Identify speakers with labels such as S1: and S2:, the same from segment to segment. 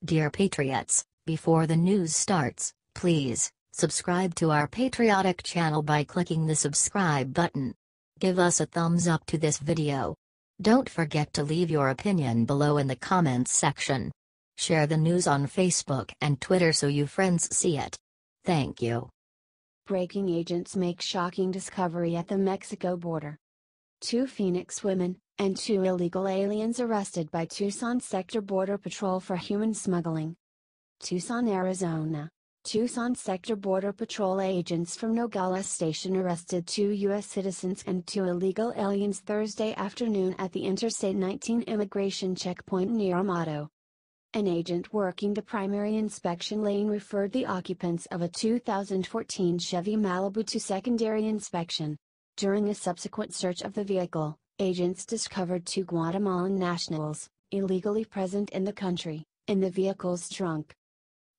S1: Dear Patriots, before the news starts, please subscribe to our patriotic channel by clicking the subscribe button. Give us a thumbs up to this video. Don't forget to leave your opinion below in the comments section. Share the news on Facebook and Twitter so your friends see it. Thank you.
S2: Breaking agents make shocking discovery at the Mexico border. 2 Phoenix women and 2 illegal aliens arrested by Tucson Sector Border Patrol for human smuggling. Tucson, Arizona. Tucson Sector Border Patrol agents from Nogales Station arrested 2 U.S. citizens and 2 illegal aliens Thursday afternoon at the Interstate 19 immigration checkpoint near Amado. An agent working the primary inspection lane referred the occupants of a 2014 Chevy Malibu to secondary inspection. During a subsequent search of the vehicle, agents discovered 2 Guatemalan nationals, illegally present in the country, in the vehicle's trunk.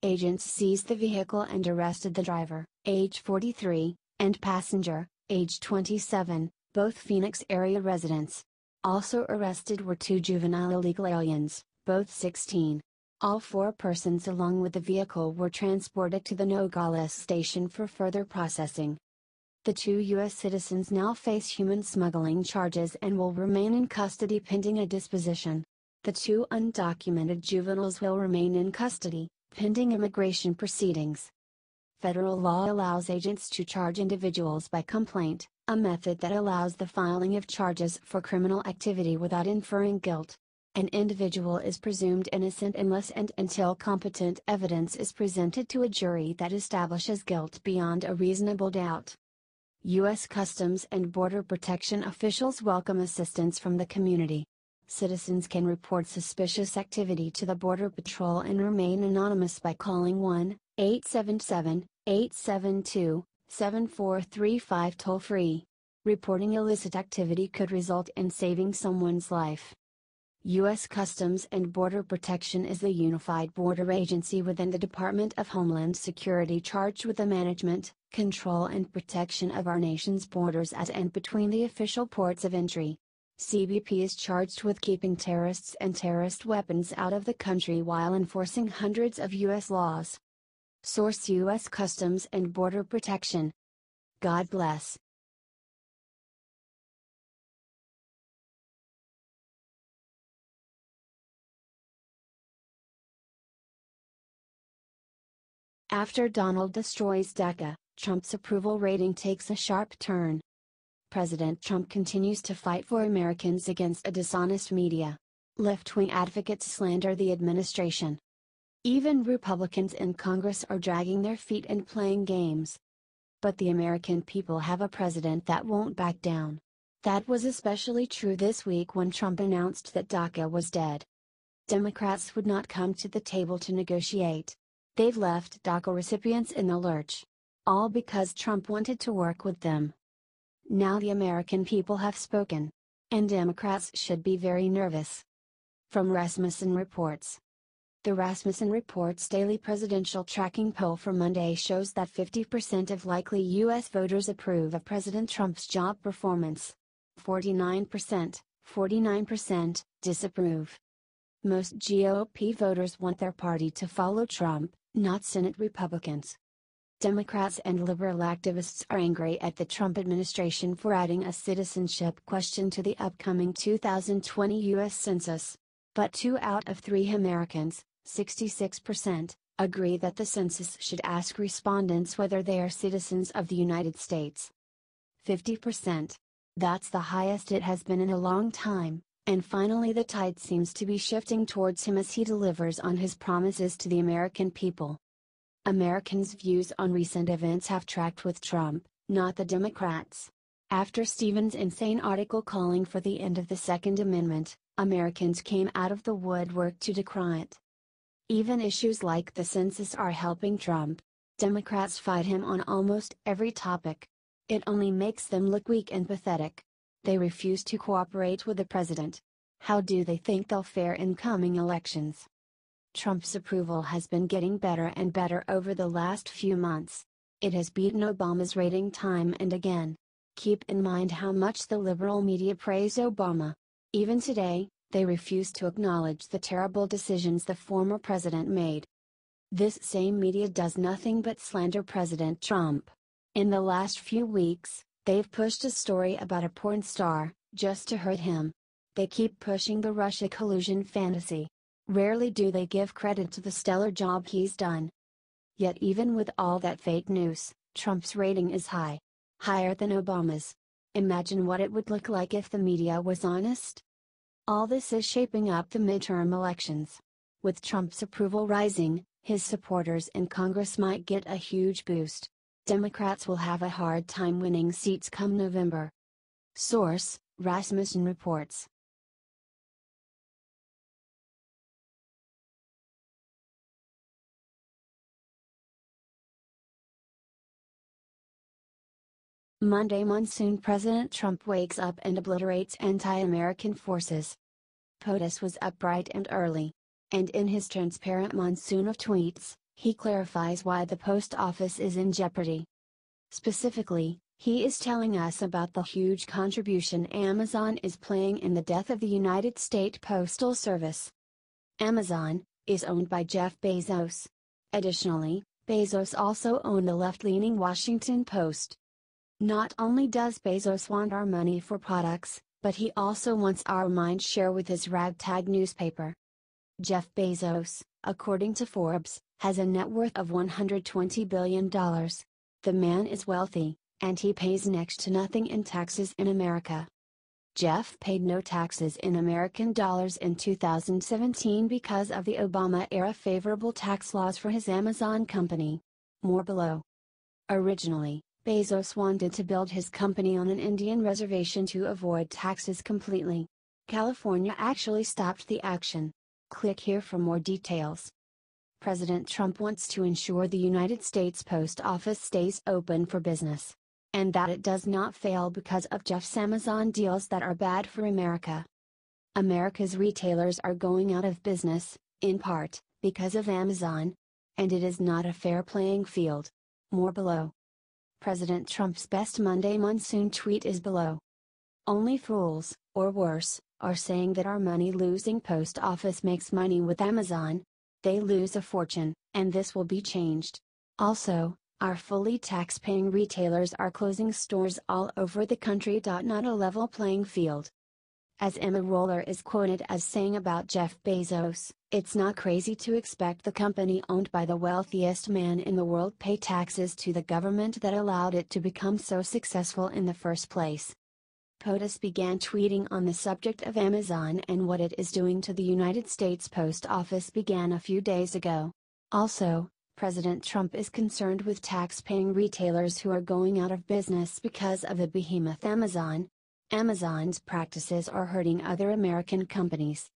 S2: Agents seized the vehicle and arrested the driver, age 43, and passenger, age 27, both Phoenix area residents. Also arrested were 2 juvenile illegal aliens, both 16. All 4 persons along with the vehicle were transported to the Nogales Station for further processing. The 2 U.S. citizens now face human smuggling charges and will remain in custody pending a disposition. The 2 undocumented juveniles will remain in custody, pending immigration proceedings. Federal law allows agents to charge individuals by complaint, a method that allows the filing of charges for criminal activity without inferring guilt. An individual is presumed innocent unless and until competent evidence is presented to a jury that establishes guilt beyond a reasonable doubt. U.S. Customs and Border Protection officials welcome assistance from the community. Citizens can report suspicious activity to the Border Patrol and remain anonymous by calling 1-877-872-7435 toll-free. Reporting illicit activity could result in saving someone's life. U.S. Customs and Border Protection is the unified border agency within the Department of Homeland Security charged with the management, control and protection of our nation's borders at and between the official ports of entry. CBP is charged with keeping terrorists and terrorist weapons out of the country while enforcing hundreds of U.S. laws. Source: U.S. Customs and Border Protection. God bless. After Donald destroys DACA, Trump's approval rating takes a sharp turn. President Trump continues to fight for Americans against a dishonest media. Left-wing advocates slander the administration. Even Republicans in Congress are dragging their feet and playing games. But the American people have a president that won't back down. That was especially true this week when Trump announced that DACA was dead. Democrats would not come to the table to negotiate. They've left DACA recipients in the lurch. All because Trump wanted to work with them. Now the American people have spoken. And Democrats should be very nervous. From Rasmussen Reports. The Rasmussen Reports daily presidential tracking poll for Monday shows that 50% of likely U.S. voters approve of President Trump's job performance. 49% disapprove. Most GOP voters want their party to follow Trump, not Senate Republicans. Democrats and liberal activists are angry at the Trump administration for adding a citizenship question to the upcoming 2020 U.S. Census. But 2 out of 3 Americans, 66%, agree that the census should ask respondents whether they are citizens of the United States. 50%. That's the highest it has been in a long time, and finally the tide seems to be shifting towards him as he delivers on his promises to the American people. Americans' views on recent events have tracked with Trump, not the Democrats. After Stephen's insane article calling for the end of the Second Amendment, Americans came out of the woodwork to decry it. Even issues like the census are helping Trump. Democrats fight him on almost every topic. It only makes them look weak and pathetic. They refuse to cooperate with the president. How do they think they'll fare in coming elections? Trump's approval has been getting better and better over the last few months. It has beaten Obama's rating time and again. Keep in mind how much the liberal media praise Obama. Even today, They refuse to acknowledge the terrible decisions the former president made. This same media does nothing but slander President Trump. In the last few weeks, they've pushed a story about a porn star, just to hurt him. They keep pushing the Russia collusion fantasy. Rarely do they give credit to the stellar job he's done. Yet even with all that fake news, Trump's rating is high. Higher than Obama's. Imagine what it would look like if the media was honest. All this is shaping up the midterm elections. With Trump's approval rising, his supporters in Congress might get a huge boost. Democrats will have a hard time winning seats come November. Source: Rasmussen Reports. Monday monsoon. President Trump wakes up and obliterates anti-American forces. POTUS was up bright and early. And in his transparent monsoon of tweets, he clarifies why the post office is in jeopardy. Specifically, he is telling us about the huge contribution Amazon is playing in the death of the United States Postal Service. Amazon is owned by Jeff Bezos. Additionally, Bezos also owned the left-leaning Washington Post. Not only does Bezos want our money for products, but he also wants our mind share with his ragtag newspaper. Jeff Bezos, according to Forbes, has a net worth of $120 billion. The man is wealthy, and he pays next to nothing in taxes in America. Jeff paid no taxes in American dollars in 2017 because of the Obama-era favorable tax laws for his Amazon company. More below. Originally, Bezos wanted to build his company on an Indian reservation to avoid taxes completely. California actually stopped the action. Click here for more details. President Trump wants to ensure the United States Post Office stays open for business. And that it does not fail because of Jeff's Amazon deals that are bad for America. America's retailers are going out of business, in part, because of Amazon. And it is not a fair playing field. More below. President Trump's best Monday monsoon tweet is below. Only fools, or worse, are saying that our money-losing post office makes money with Amazon. They lose a fortune, and this will be changed. Also, our fully tax-paying retailers are closing stores all over the country. Not a level playing field. As Emma Roller is quoted as saying about Jeff Bezos, it's not crazy to expect the company owned by the wealthiest man in the world pay taxes to the government that allowed it to become so successful in the first place. POTUS began tweeting on the subject of Amazon and what it is doing to the United States Post Office began a few days ago. Also, President Trump is concerned with tax-paying retailers who are going out of business because of the behemoth Amazon. Amazon's practices are hurting other American companies.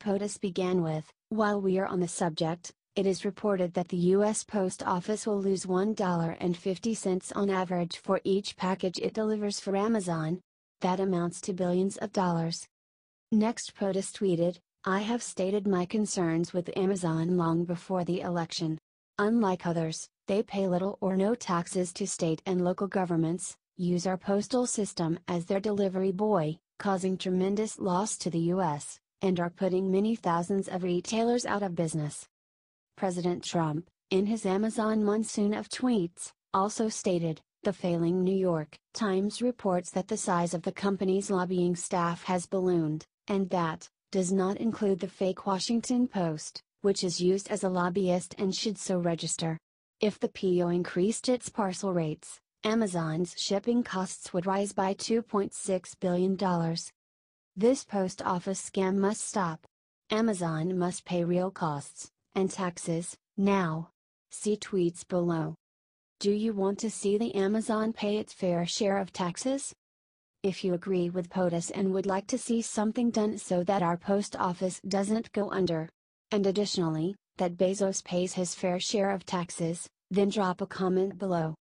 S2: POTUS began with, while we are on the subject, it is reported that the U.S. Post Office will lose $1.50 on average for each package it delivers for Amazon. That amounts to billions of dollars. Next, POTUS tweeted, I have stated my concerns with Amazon long before the election. Unlike others, they pay little or no taxes to state and local governments, use our postal system as their delivery boy, causing tremendous loss to the U.S., and are putting many thousands of retailers out of business. President Trump, in his Amazon monsoon of tweets, also stated, the failing New York Times reports that the size of the company's lobbying staff has ballooned, and that does not include the fake Washington Post, which is used as a lobbyist and should so register. If the PO increased its parcel rates, Amazon's shipping costs would rise by $2.6 billion. This post office scam must stop. Amazon must pay real costs and taxes now. See tweets below. Do you want to see the Amazon pay its fair share of taxes? If you agree with POTUS and would like to see something done so that our post office doesn't go under, and additionally, that Bezos pays his fair share of taxes, then drop a comment below.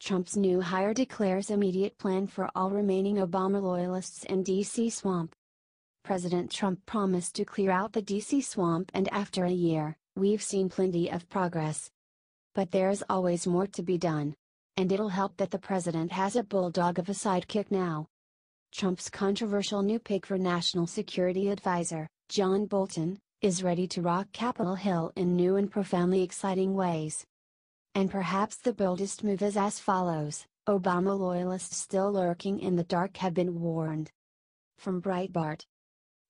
S2: Trump's new hire declares immediate plan for all remaining Obama loyalists in D.C. swamp. President Trump promised to clear out the D.C. swamp, and after a year, We've seen plenty of progress. But there's always more to be done. And it'll help that the president has a bulldog of a sidekick now. Trump's controversial new pick for National Security Advisor, John Bolton, is ready to rock Capitol Hill in new and profoundly exciting ways. And perhaps the boldest move is as follows: Obama loyalists still lurking in the dark have been warned. From Breitbart.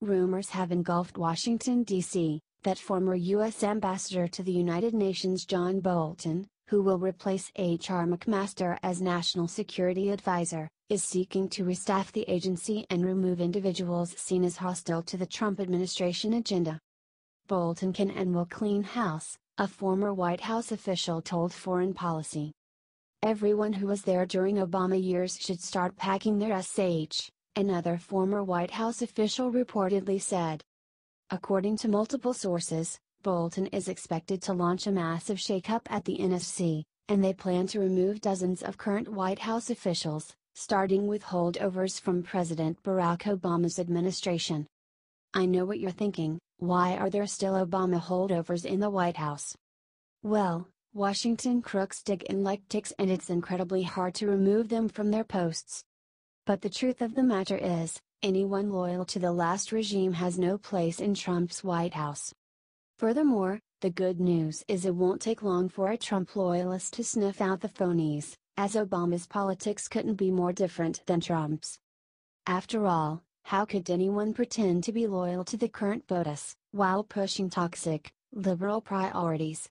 S2: Rumors have engulfed Washington, D.C., that former U.S. Ambassador to the United Nations John Bolton, who will replace H.R. McMaster as National Security Advisor, is seeking to restaff the agency and remove individuals seen as hostile to the Trump administration agenda. Bolton can and will clean house, a former White House official told Foreign Policy. Everyone who was there during Obama years should start packing their SH, another former White House official reportedly said. According to multiple sources, Bolton is expected to launch a massive shakeup at the NSC, and they plan to remove dozens of current White House officials, starting with holdovers from President Barack Obama's administration. I know what you're thinking: why are there still Obama holdovers in the White House? Well, Washington crooks dig in like ticks and it's incredibly hard to remove them from their posts. But the truth of the matter is, anyone loyal to the last regime has no place in Trump's White House. Furthermore, the good news is it won't take long for a Trump loyalist to sniff out the phonies, as Obama's politics couldn't be more different than Trump's. After all, how could anyone pretend to be loyal to the current POTUS, while pushing toxic, liberal priorities?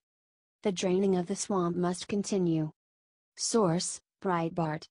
S2: The draining of the swamp must continue. Source: Breitbart.